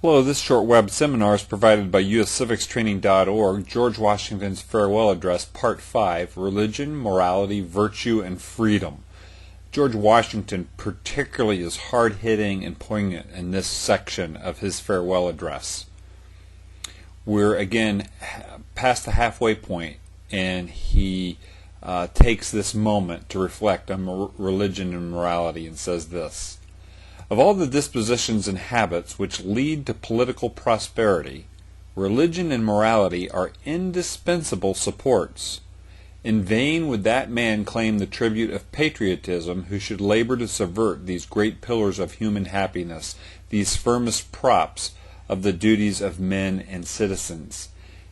Hello, this short web seminar is provided by uscivicstraining.org, George Washington's Farewell Address, Part 5, Religion, Morality, Virtue, and Freedom. George Washington particularly is hard-hitting and poignant in this section of his farewell address. We're again past the halfway point, and he takes this moment to reflect on religion and morality and says this: of all the dispositions and habits which lead to political prosperity, religion and morality are indispensable supports. In vain would that man claim the tribute of patriotism who should labor to subvert these great pillars of human happiness, these firmest props of the duties of men and citizens.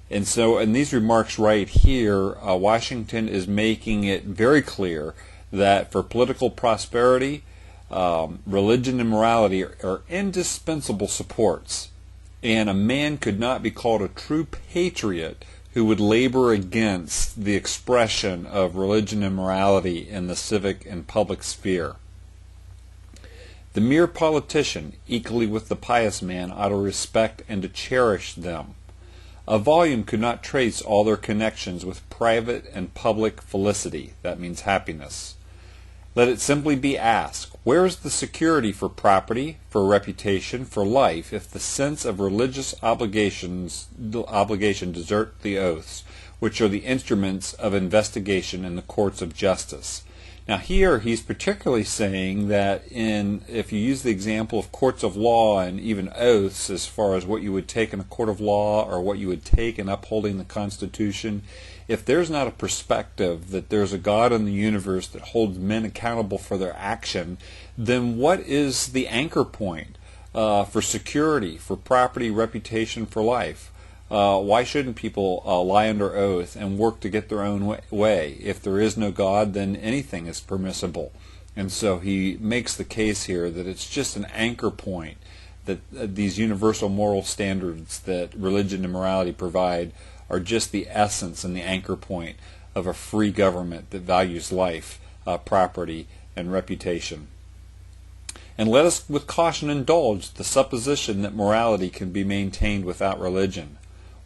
And so in these remarks right here, Washington is making it very clear that for political prosperity, religion and morality are indispensable supports, and a man could not be called a true patriot who would labor against the expression of religion and morality in the civic and public sphere. The mere politician, equally with the pious man, ought to respect and to cherish them. A volume could not trace all their connections with private and public felicity, that means happiness. Let it simply be asked, where is the security for property, for reputation, for life, if the sense of religious obligation desert the oaths, which are the instruments of investigation in the courts of justice? Now here he's particularly saying that if you use the example of courts of law and even oaths as far as what you would take in a court of law or what you would take in upholding the Constitution, if there's not a perspective that there's a God in the universe that holds men accountable for their action, then what is the anchor point for security, for property, reputation, for life? Why shouldn't people lie under oath and work to get their own way? If there is no God, then anything is permissible. And so he makes the case here that it's just an anchor point, that these universal moral standards that religion and morality provide are just the essence and the anchor point of a free government that values life, property, and reputation. And let us with caution indulge the supposition that morality can be maintained without religion.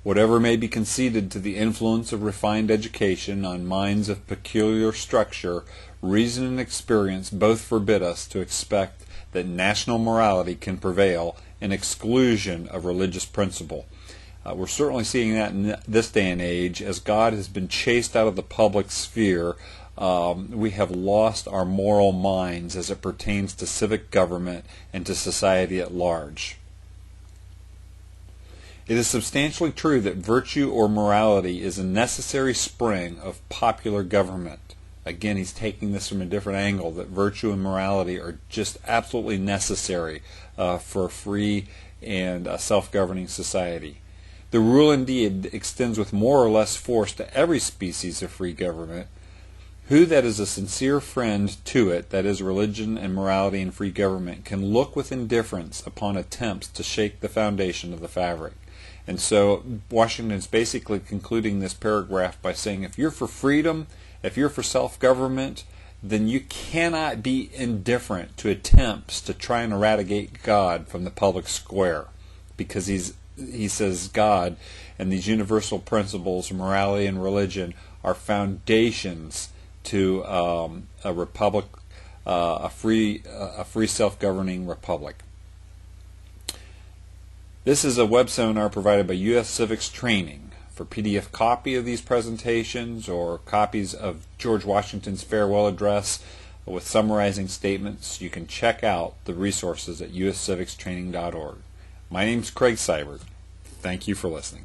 Whatever may be conceded to the influence of refined education on minds of peculiar structure, reason and experience both forbid us to expect that national morality can prevail in exclusion of religious principle. We're certainly seeing that in this day and age. As God has been chased out of the public sphere, we have lost our moral minds as it pertains to civic government and to society at large. It is substantially true that virtue or morality is a necessary spring of popular government. Again, he's taking this from a different angle, that virtue and morality are just absolutely necessary for a free and self-governing society. The rule indeed extends with more or less force to every species of free government. Who that is a sincere friend to it, that is religion and morality and free government, can look with indifference upon attempts to shake the foundation of the fabric? And so Washington's basically concluding this paragraph by saying if you're for freedom, if you're for self-government, then you cannot be indifferent to attempts to try and eradicate God from the public square, because he says God and these universal principles, morality and religion, are foundations to a republic, a free self-governing republic. This is a web seminar provided by U.S. Civics Training. For PDF copy of these presentations or copies of George Washington's farewell address with summarizing statements, you can check out the resources at uscivicstraining.org. My name is Craig Seibert. Thank you for listening.